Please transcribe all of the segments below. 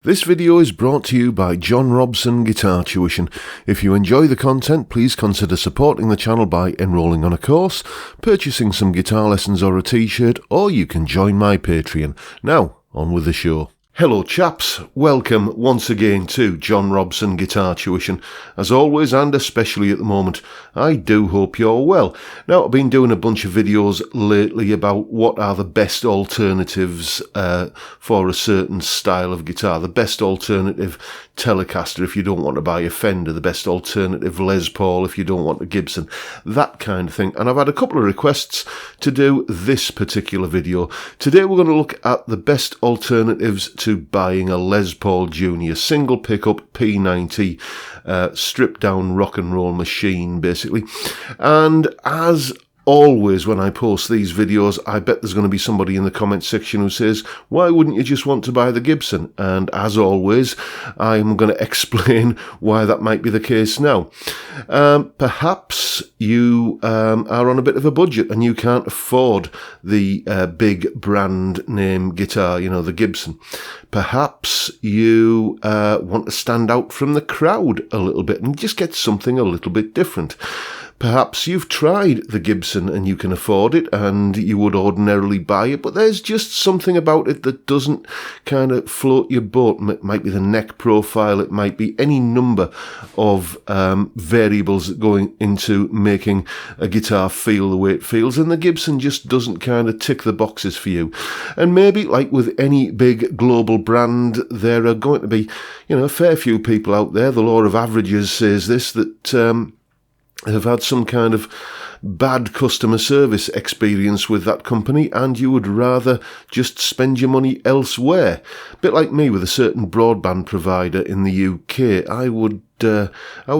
This video is brought to you by John Robson Guitar Tuition. If you enjoy the content, please consider supporting the channel by enrolling on a course, purchasing some guitar lessons or a t-shirt, or you can join my Patreon. Now, on with the show. Hello chaps, welcome once again to John Robson Guitar Tuition. As always, and especially at the moment, I do hope you're well. Now, I've been doing a bunch of videos lately about what are the best alternatives for a certain style of guitar. The best alternative Telecaster if you don't want to buy a Fender, the best alternative Les Paul if you don't want a Gibson, that kind of thing. And I've had a couple of requests to do this particular video. Today we're going to look at the best alternatives to buying a Les Paul Junior single pickup P90 stripped down rock and roll machine basically. And as always, when I post these videos, I bet there's going to be somebody in the comment section who says, why wouldn't you just want to buy the Gibson? And as always, I'm going to explain why that might be the case now. Perhaps you are on a bit of a budget and you can't afford the big brand name guitar, you know, the Gibson. Perhaps you want to stand out from the crowd a little bit and just get something a little bit different. Perhaps you've tried the Gibson and you can afford it and you would ordinarily buy it, but there's just something about it that doesn't kind of float your boat. It might be the neck profile, it might be any number of variables going into making a guitar feel the way it feels, and the Gibson just doesn't kind of tick the boxes for you. And maybe, like with any big global brand, there are going to be, you know, a fair few people out there, the law of averages says this, that have had some kind of bad customer service experience with that company, and you would rather just spend your money elsewhere. A bit like me with a certain broadband provider in the UK. I would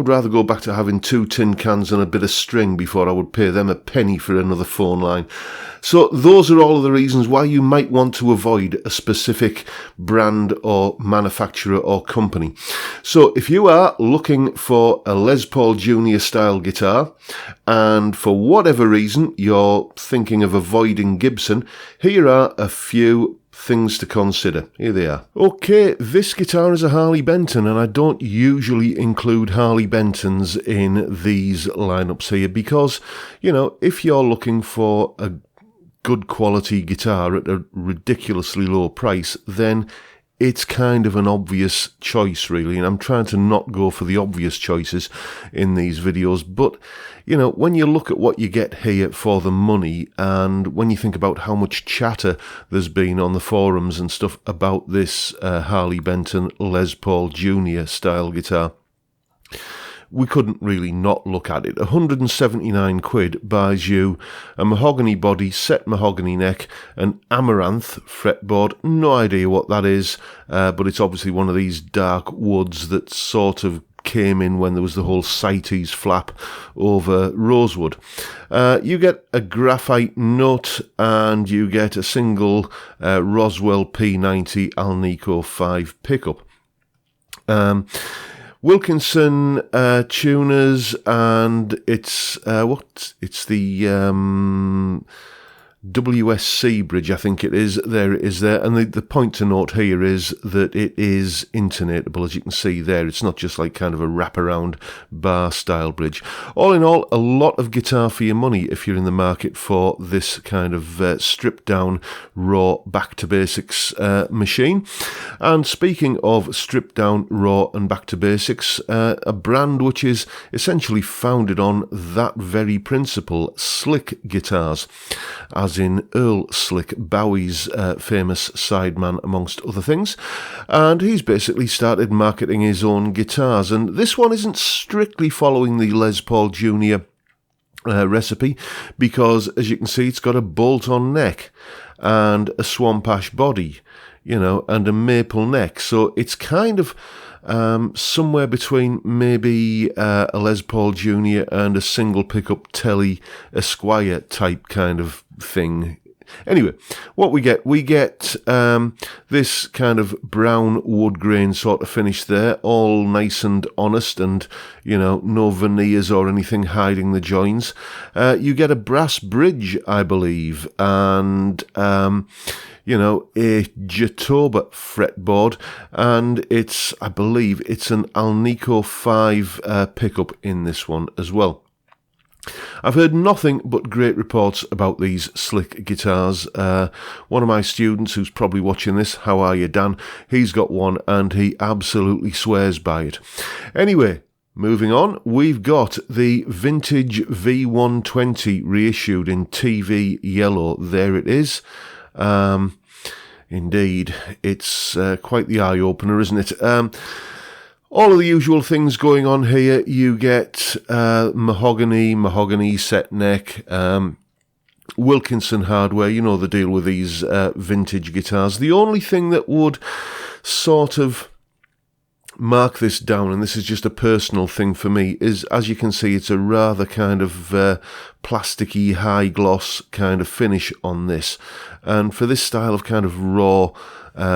rather go back to having 2 tin cans and a bit of string before I would pay them a penny for another phone line. So those are all of the reasons why you might want to avoid a specific brand or manufacturer or company. So if you are looking for a Les Paul Junior style guitar, and for whatever reason you're thinking of avoiding Gibson, here are a few things to consider. Here they are. Okay, this guitar is a Harley Benton, and I don't usually include Harley Bentons in these lineups here because, you know, if you're looking for a good quality guitar at a ridiculously low price, then it's kind of an obvious choice, really, and I'm trying to not go for the obvious choices in these videos, but, you know, when you look at what you get here for the money, and when you think about how much chatter there's been on the forums and stuff about this Harley Benton Les Paul Junior style guitar, we couldn't really not look at it. 179 quid buys you a mahogany body, set mahogany neck, an amaranth fretboard. No idea what that is, but it's obviously one of these dark woods that sort of came in when there was the whole CITES flap over rosewood. You get a graphite nut, and you get a single Roswell P90 Alnico 5 pickup. Wilkinson tuners, and it's the WSC bridge, I think it is. There it is there. And the point to note here is that it is intonatable, as you can see there. It's not just like kind of a wraparound bar style bridge. All in all, a lot of guitar for your money if you're in the market for this kind of stripped down, raw, back to basics machine. And speaking of stripped down, raw and back to basics, a brand which is essentially founded on that very principle, Slick Guitars, as in Earl Slick, Bowie's famous sideman, amongst other things. And he's basically started marketing his own guitars. And this one isn't strictly following the Les Paul Junior recipe, because, as you can see, it's got a bolt-on neck and a swamp ash body, you know, and a maple neck. So it's kind of somewhere between maybe a Les Paul Junior and a single pickup Telly Esquire type kind of thing. Anyway, what we get this kind of brown wood grain sort of finish there, all nice and honest, and, you know, no veneers or anything hiding the joins. You get a brass bridge, I believe, and a Jatoba fretboard, and I believe it's an Alnico 5 pickup in this one as well. I've heard nothing but great reports about these slick guitars. One of my students who's probably watching this, how are you, Dan? He's got one and he absolutely swears by it. Anyway, moving on, we've got the vintage V120 reissued in TV yellow. There it is. Indeed, it's quite the eye-opener, isn't it? All of the usual things going on here. You get mahogany set neck, Wilkinson hardware, you know the deal with these vintage guitars. The only thing that would sort of mark this down, and this is just a personal thing for me, is, as you can see, it's a rather kind of plasticky, high gloss kind of finish on this. And for this style of kind of raw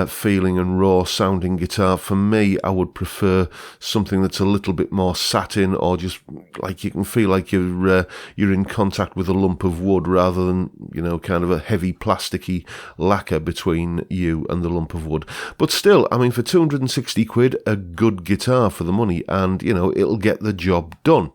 feeling and raw sounding guitar, for me, I would prefer something that's a little bit more satin, or just like you can feel like you're in contact with a lump of wood, rather than kind of a heavy plasticky lacquer between you and the lump of wood. But still, I mean, for 260 quid, a good guitar for the money, and it'll get the job done.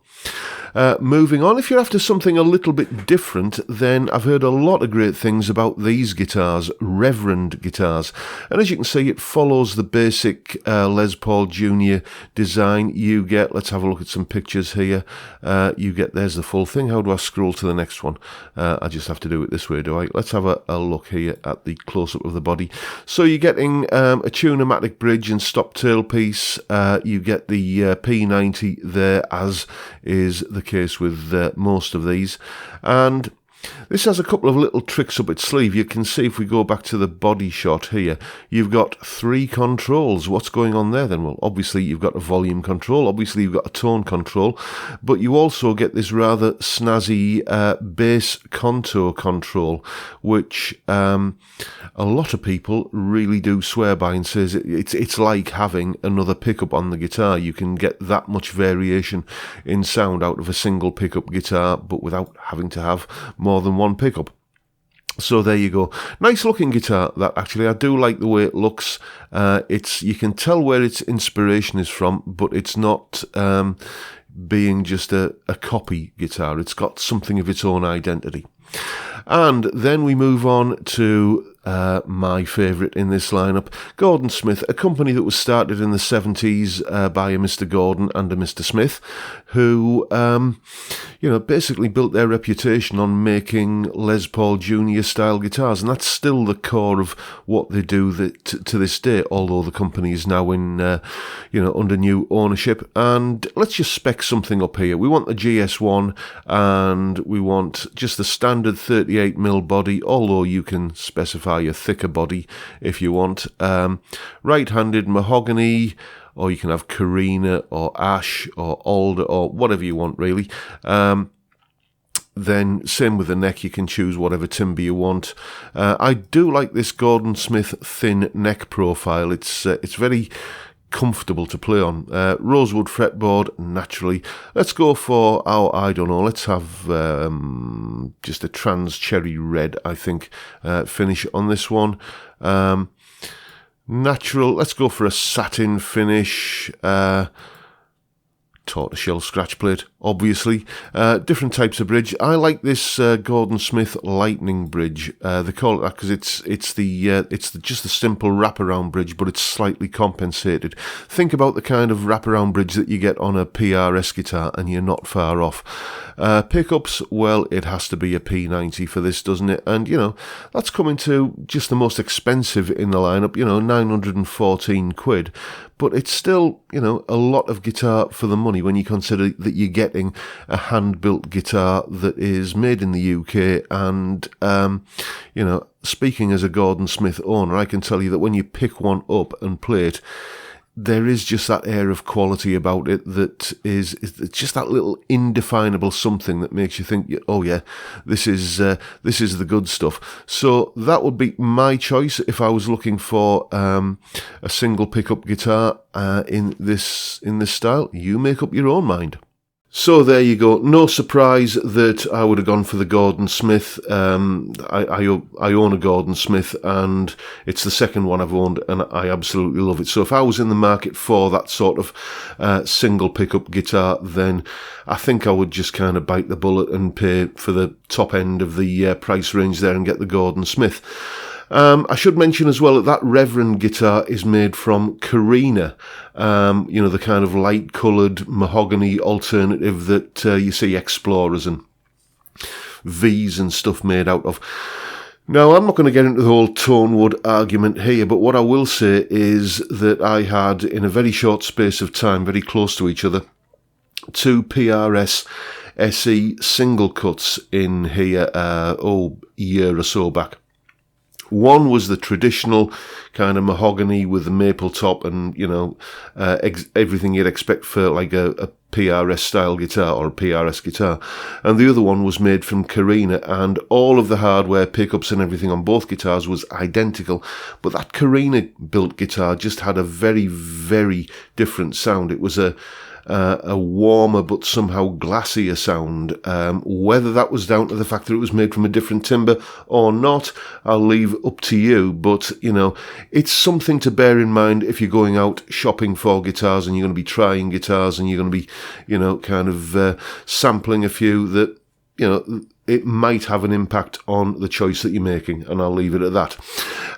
Moving on, if you're after something a little bit different, then I've heard a lot of great things about these guitars, Reverend guitars. And as you can see, it follows the basic Les Paul Jr. design. You get, let's have a look at some pictures here. You get, there's the full thing. How do I scroll to the next one? I just have to do it this way, do I? Let's have a look here at the close-up of the body. So you're getting a Tune-o-matic bridge and stop tailpiece. You get the P90 there, as is the case with most of these, and this has a couple of little tricks up its sleeve. You can see, if we go back to the body shot here, you've got 3 controls. What's going on there then? Well, obviously you've got a volume control, obviously you've got a tone control, but you also get this rather snazzy bass contour control, which a lot of people really do swear by and says it's like having another pickup on the guitar. You can get that much variation in sound out of a single pickup guitar, but without having to have more than one pickup. So there you go. Nice looking guitar, that actually. I do like the way it looks. You can tell where its inspiration is from, but it's not being just a copy guitar. It's got something of its own identity. And then we move on to my favourite in this lineup, Gordon Smith, a company that was started in the 70s by a Mr. Gordon and a Mr. Smith, who, basically built their reputation on making Les Paul Jr. style guitars, and that's still the core of what they do to this day, although the company is now in, under new ownership. And let's just spec something up here. We want the GS1, and we want just the standard 38mm body, although you can specify a thicker body if you want. Right-handed mahogany, or you can have Carina or Ash or Alder or whatever you want, really. Then same with the neck, you can choose whatever timber you want. I do like this Gordon Smith thin neck profile. It's very comfortable to play on. Rosewood fretboard, naturally. Let's go for let's have just a trans cherry red, I think, finish on this one. Natural, let's go for a satin finish. Tortoiseshell scratch plate, obviously. Different types of bridge. I like this Gordon Smith Lightning bridge. They call it that because it's just the simple wraparound bridge, but it's slightly compensated. Think about the kind of wraparound bridge that you get on a PRS guitar, and you're not far off. Pickups, well, it has to be a P90 for this, doesn't it? And that's coming to just the most expensive in the lineup. 914 quid. But it's still, a lot of guitar for the money when you consider that you're getting a hand-built guitar that is made in the UK. And, speaking as a Gordon Smith owner, I can tell you that when you pick one up and play it, there is just that air of quality about it that is just that little indefinable something that makes you think, oh yeah, this is the good stuff. So that would be my choice if I was looking for a single pickup guitar in this style. You make up your own mind. So there you go. No surprise that I would have gone for the Gordon Smith. I own a Gordon Smith, and it's the second one I've owned, and I absolutely love it. So if I was in the market for that sort of single pickup guitar, then I think I would just kind of bite the bullet and pay for the top end of the price range there and get the Gordon Smith. I should mention as well that Reverend guitar is made from Carina, the kind of light-coloured mahogany alternative that you see Explorers and V's and stuff made out of. Now, I'm not going to get into the whole tone wood argument here, but what I will say is that I had, in a very short space of time, very close to each other, 2 PRS SE single cuts in here, a year or so back. One was the traditional kind of mahogany with the maple top and, everything you'd expect for like a PRS style guitar or a PRS guitar. And the other one was made from Carina, and all of the hardware, pickups and everything on both guitars was identical. But that Carina built guitar just had a very, very different sound. It was a warmer but somehow glassier sound. Whether that was down to the fact that it was made from a different timber or not, I'll leave up to you. But, it's something to bear in mind if you're going out shopping for guitars and you're going to be trying guitars and you're going to be, sampling a few that, it might have an impact on the choice that you're making, and I'll leave it at that.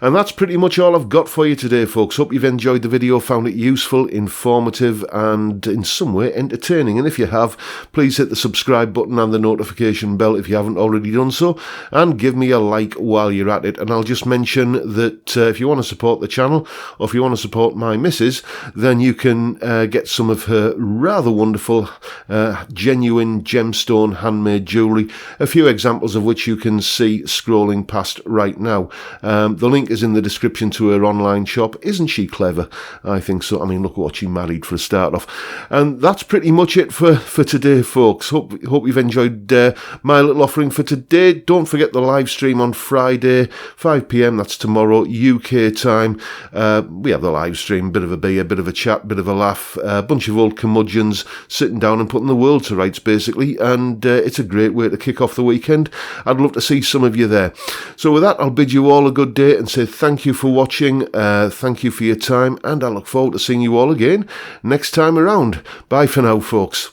And that's pretty much all I've got for you today, folks. Hope you've enjoyed the video, found it useful, informative, and in some way entertaining. And if you have, please hit the subscribe button and the notification bell if you haven't already done so, and give me a like while you're at it. And I'll just mention that if you want to support the channel, or if you want to support my missus, then you can get some of her rather wonderful, genuine gemstone handmade jewellery, a few examples of which you can see scrolling past right now. The link is in the description to her online shop. Isn't she clever? I think so. I mean, look what she married for a start off. And that's pretty much it for today, folks. Hope you've enjoyed my little offering for today. Don't forget the live stream on Friday, 5 p.m. That's tomorrow, UK time. We have the live stream, bit of a beer, bit of a chat, bit of a laugh, a bunch of old curmudgeons sitting down and putting the world to rights, basically. And it's a great way to kick off the weekend. I'd love to see some of you there. So with that, I'll bid you all a good day and say thank you for watching, thank you for your time, and I look forward to seeing you all again next time around. Bye for now, folks.